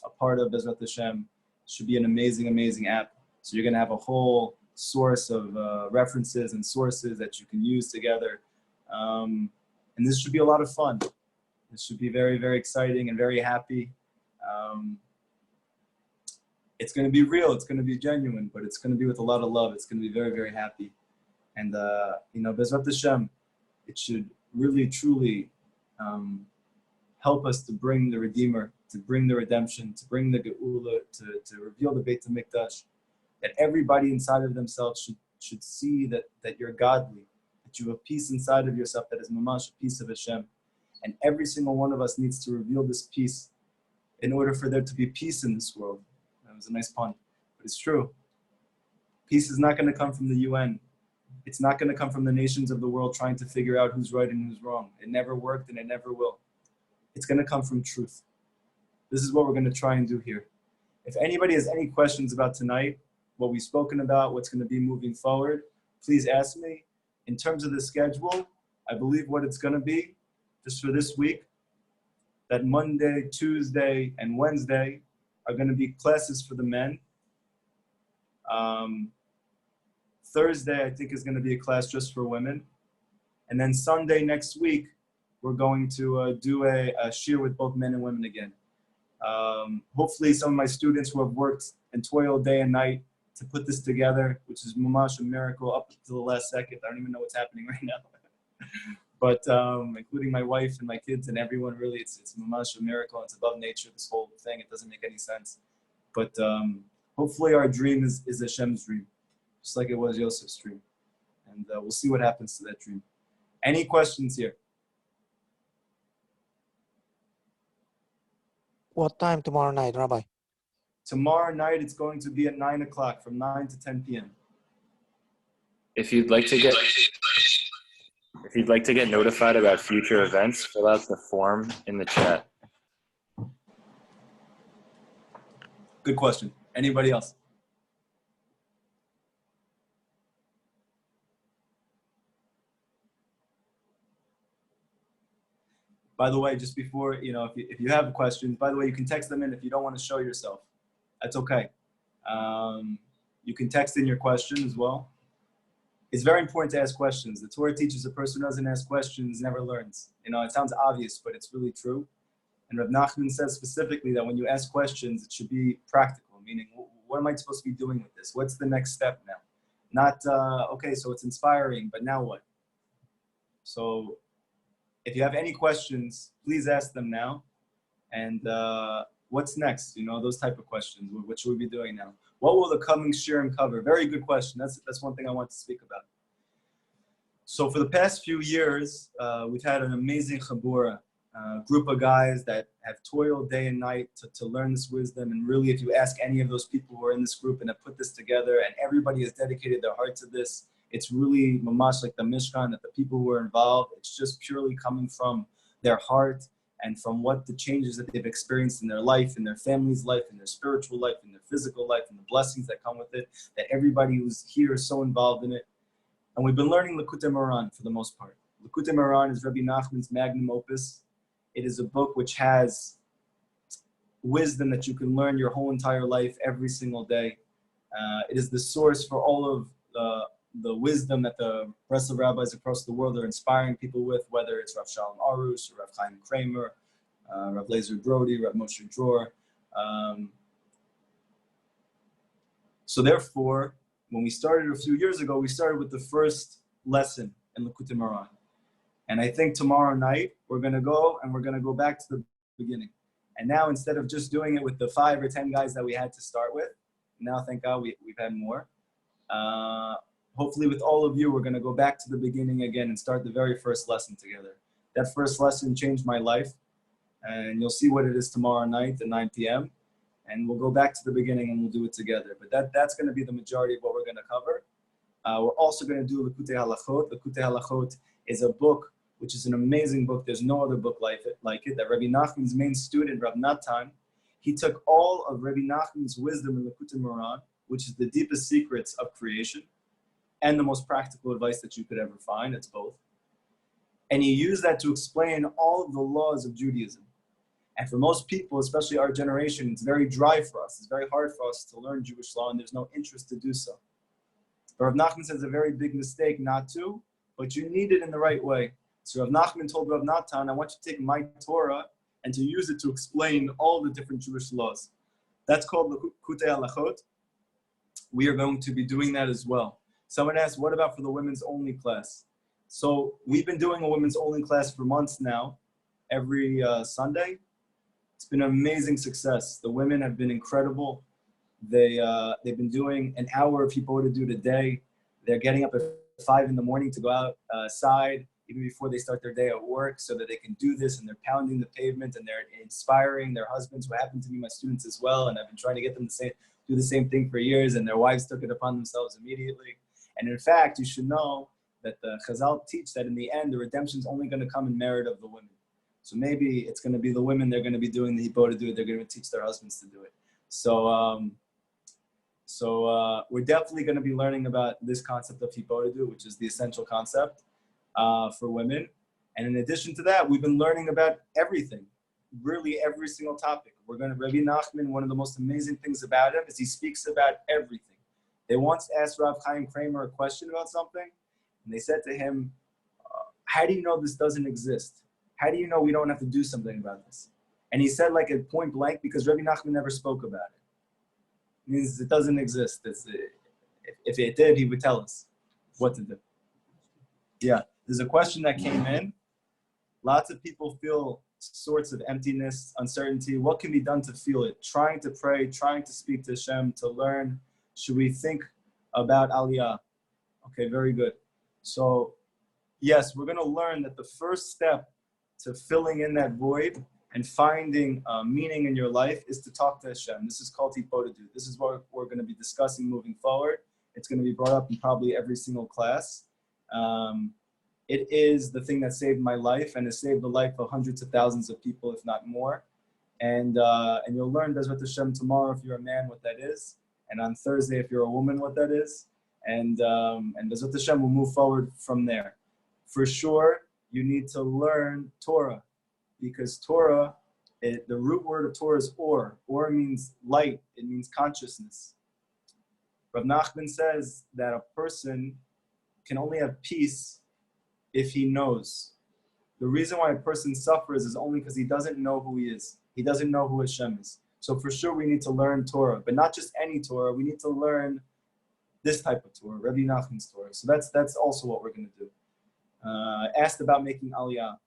A: a part of. Bezrat Hashem. It should be an amazing, amazing app. So you're going to have a whole source of references and sources that you can use together. And this should be a lot of fun. This should be very, very exciting and very happy. It's going to be real, it's going to be genuine, but it's going to be with a lot of love. It's going to be very, very happy. And, Bezrat Hashem, it should really, truly help us to bring the Redeemer, to bring the redemption, to bring the Geula, to reveal the Beit HaMikdash, that everybody inside of themselves should see that you're godly, that you have peace inside of yourself that is mamash, a piece of Hashem. And every single one of us needs to reveal this peace in order for there to be peace in this world. That was a nice pun, but it's true. Peace is not going to come from the UN. It's not going to come from the nations of the world trying to figure out who's right and who's wrong. It never worked and it never will. It's going to come from truth. This is what we're going to try and do here. If anybody has any questions about tonight, what we've spoken about, what's going to be moving forward, please ask me. In terms of the schedule, I believe what it's going to be, just for this week, that Monday, Tuesday, and Wednesday are going to be classes for the men. Thursday, I think, is going to be a class just for women. And then Sunday next week, we're going to do a shiur with both men and women again. Hopefully some of my students who have worked and toiled day and night to put this together, which is mamash a miracle up to the last second. I don't even know what's happening right now. But including my wife and my kids and everyone, really, it's mamash a miracle. It's above nature, this whole thing. It doesn't make any sense. But hopefully our dream is Hashem's dream, just like it was Yosef's dream. And we'll see what happens to that dream. Any questions here?
C: What time tomorrow night, Rabbi?
A: Tomorrow night, it's going to be at 9 o'clock, from 9 to 10 p.m.
B: If you'd like to get If you'd like to get notified about future events, fill out the form in the chat.
A: Good question. Anybody else? By the way, just before, if you have questions, by the way, you can text them in if you don't want to show yourself. That's okay. You can text in your question as well. It's very important to ask questions. The Torah teaches a person who doesn't ask questions never learns. It sounds obvious, but it's really true. And Rav Nachman says specifically that when you ask questions, it should be practical, meaning, what am I supposed to be doing with this? What's the next step now? Not, okay, so it's inspiring, but now what? So if you have any questions, please ask them now. And what's next? Those type of questions. What should we be doing now? What will the coming shiurim cover? Very good question. That's one thing I want to speak about. So for the past few years, we've had an amazing chabura, group of guys that have toiled day and night to learn this wisdom. And really, if you ask any of those people who are in this group and have put this together, and everybody has dedicated their heart to this, it's really mamash like the Mishkan, that the people who are involved, it's just purely coming from their heart and from what the changes that they've experienced in their life, in their family's life, in their spiritual life, in their physical life, and the blessings that come with it, that everybody who's here is so involved in it. And we've been learning Likutei Moharan for the most part. Likutei Moharan is Rabbi Nachman's magnum opus. It is a book which has wisdom that you can learn your whole entire life, every single day. It is the source for all of the wisdom that the Breslov rabbis across the world are inspiring people with, whether it's Rav Shalom Arush, or Rav Chaim Kramer, Rav Lezer Brody, Rav Moshe Dror. So therefore, when we started a few years ago, we started with the first lesson in Likutei Moharan. And I think tomorrow night, we're going to go back to the beginning. And now, instead of just doing it with the 5 or 10 guys that we had to start with, now, thank God, we've had more. Hopefully, with all of you, we're going to go back to the beginning again and start the very first lesson together. That first lesson changed my life. And you'll see what it is tomorrow night at 9 p.m. And we'll go back to the beginning and we'll do it together. But that's going to be the majority of what we're going to cover. We're also going to do Likutei Halachot. Likutei Halachot is a book which is an amazing book. There's no other book like it. That Rabbi Nachman's main student, Rav Natan, he took all of Rabbi Nachman's wisdom in Likutei Moharan, which is the deepest secrets of creation, and the most practical advice that you could ever find. It's both. And he used that to explain all of the laws of Judaism. And for most people, especially our generation, it's very dry for us. It's very hard for us to learn Jewish law, and there's no interest to do so. But Rav Nachman says it's a very big mistake not to, but you need it in the right way. So Rav Nachman told Rav Natan, I want you to take my Torah and to use it to explain all the different Jewish laws. That's called Likutei Halachot. We are going to be doing that as well. Someone asked, what about for the women's only class? So we've been doing a women's only class for months now, every Sunday. It's been an amazing success. The women have been incredible. They've been doing an hour of Hippodah a day. They're getting up at 5 in the morning to go outside, even before they start their day at work, so that they can do this, and they're pounding the pavement, and they're inspiring their husbands, who happen to be my students as well, and I've been trying to get them to do the same thing for years, and their wives took it upon themselves immediately. And in fact, you should know that the Chazal teach that in the end, the redemption is only going to come in merit of the women. So maybe it's going to be the women, they're going to be doing the Hippodah, they're going to teach their husbands to do it. So we're definitely going to be learning about this concept of Hippodah, which is the essential concept for women. And in addition to that, we've been learning about everything, really every single topic. Rabbi Nachman, one of the most amazing things about him is he speaks about everything. They once asked Rav Chaim Kramer a question about something, and they said to him, how do you know this doesn't exist? How do you know we don't have to do something about this? And he said, like, at point blank, because Rabbi Nachman never spoke about it. It means it doesn't exist. If it did, he would tell us what to do. Yeah, there's a question that came in. Lots of people feel sorts of emptiness, uncertainty. What can be done to feel it? Trying to pray, trying to speak to Hashem, to learn. Should we think about Aliyah? Okay, very good. So, yes, we're going to learn that the first step to filling in that void and finding meaning in your life is to talk to Hashem. This is called Hippodah. This is what we're going to be discussing moving forward. It's going to be brought up in probably every single class. It is the thing that saved my life and has saved the life of hundreds of thousands of people, if not more. And you'll learn Bezrat Hashem tomorrow if you're a man what that is, and on Thursday if you're a woman what that is, and Bezrat Hashem will move forward from there. For sure, you need to learn Torah, because Torah, the root word of Torah is or. Or means light. It means consciousness. Rav Nachman says that a person can only have peace if he knows. The reason why a person suffers is only because he doesn't know who he is. He doesn't know who Hashem is. So for sure we need to learn Torah, but not just any Torah. We need to learn this type of Torah, Rabbi Nachman's Torah. So that's also what we're going to do. Asked about making Aliyah.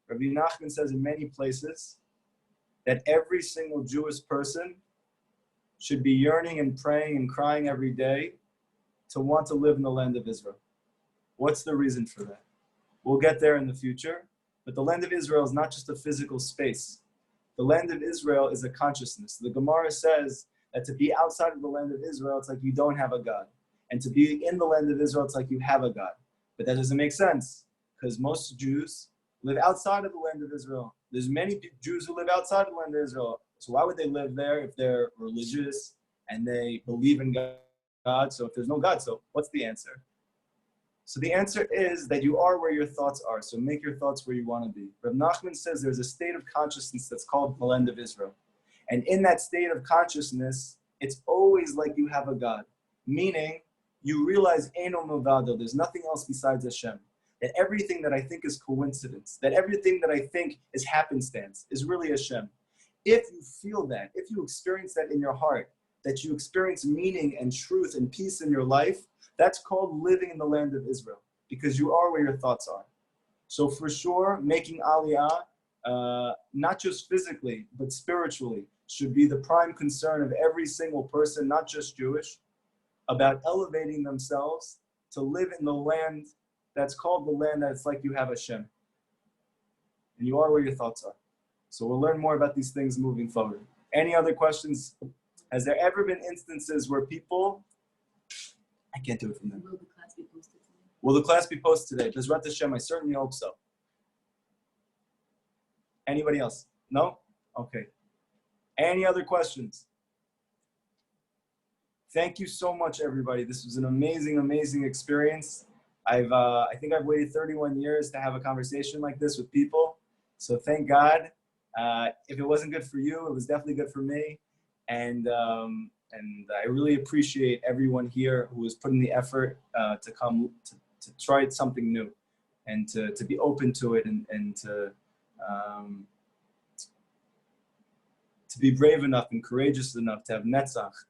A: Rabbi Nachman says in many places that every single Jewish person should be yearning and praying and crying every day to want to live in the land of Israel. What's the reason for that? We'll get there in the future, but the land of Israel is not just a physical space. The land of Israel is a consciousness. The Gemara says that to be outside of the land of Israel, it's like you don't have a God. And to be in the land of Israel, it's like you have a God. But that doesn't make sense, because most Jews live outside of the land of Israel. There's many Jews who live outside of the land of Israel. So why would they live there if they're religious and they believe in God? So if there's no God, so what's the answer? So the answer is that you are where your thoughts are. So make your thoughts where you want to be. Rav Nachman says there's a state of consciousness that's called the land of Israel. And in that state of consciousness, it's always like you have a God. Meaning, you realize Eino Milvado, there's nothing else besides Hashem. That everything that I think is coincidence, that everything that I think is happenstance, is really Hashem. If you feel that, if you experience that in your heart, that you experience meaning and truth and peace in your life, that's called living in the land of Israel, because you are where your thoughts are. So for sure, making Aliyah, not just physically, but spiritually, should be the prime concern of every single person, not just Jewish, about elevating themselves to live in the land that's called the land that's like you have Hashem. And you are where your thoughts are. So we'll learn more about these things moving forward. Any other questions? Has there ever been instances where people... I can't do it from there.
D: Will the class be posted today?
A: Will the class be posted today? Bezrat Hashem, I certainly hope so. Anybody else? No? Okay. Any other questions? Thank you so much, everybody. This was an amazing, amazing experience. I think I've waited 31 years to have a conversation like this with people. So thank God. If it wasn't good for you, it was definitely good for me. And I really appreciate everyone here who has put in the effort to come to try something new and to be open to it and to be brave enough and courageous enough to have netzach,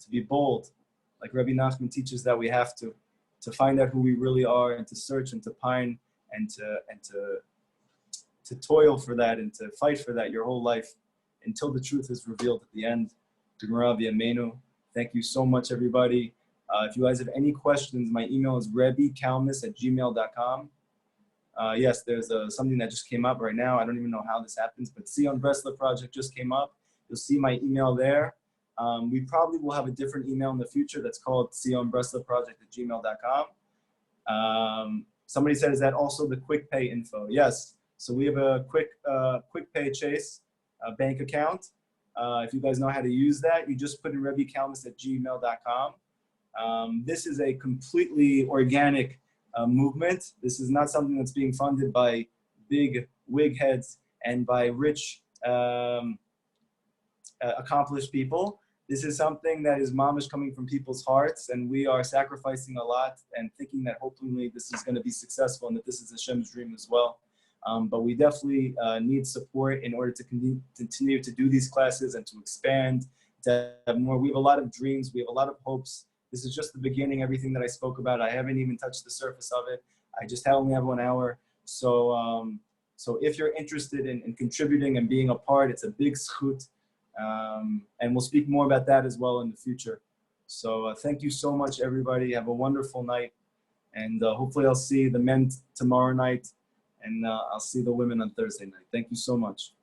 A: to be bold, like Rabbi Nachman teaches that we have to find out who we really are and to search and to pine and to toil for that and to fight for that your whole life until the truth is revealed at the end. Thank you so much, everybody. If you guys have any questions, my email is rabbikalmus@gmail.com. Yes, there's something that just came up right now. I don't even know how this happens, but Tzion Breslov project just came up. You'll see my email there. We probably will have a different email in the future that's called tzionbreslovproject@gmail.com. Somebody said, is that also the quick pay info? Yes. So we have a quick pay Chase bank account. If you guys know how to use that, you just put in rabbikalmus@gmail.com. This is a completely organic movement. This is not something that's being funded by big wig heads and by rich, accomplished people. This is something that is mamish coming from people's hearts, and we are sacrificing a lot and thinking that hopefully this is going to be successful and that this is Hashem's dream as well. But we definitely need support in order to continue to do these classes and to expand, to have more. We have a lot of dreams. We have a lot of hopes. This is just the beginning, everything that I spoke about. I haven't even touched the surface of it. I just only have 1 hour. So if you're interested in contributing and being a part, it's a big zchut. And we'll speak more about that as well in the future. So thank you so much, everybody. Have a wonderful night. And hopefully I'll see the men tomorrow night. And I'll see the women on Thursday night. Thank you so much.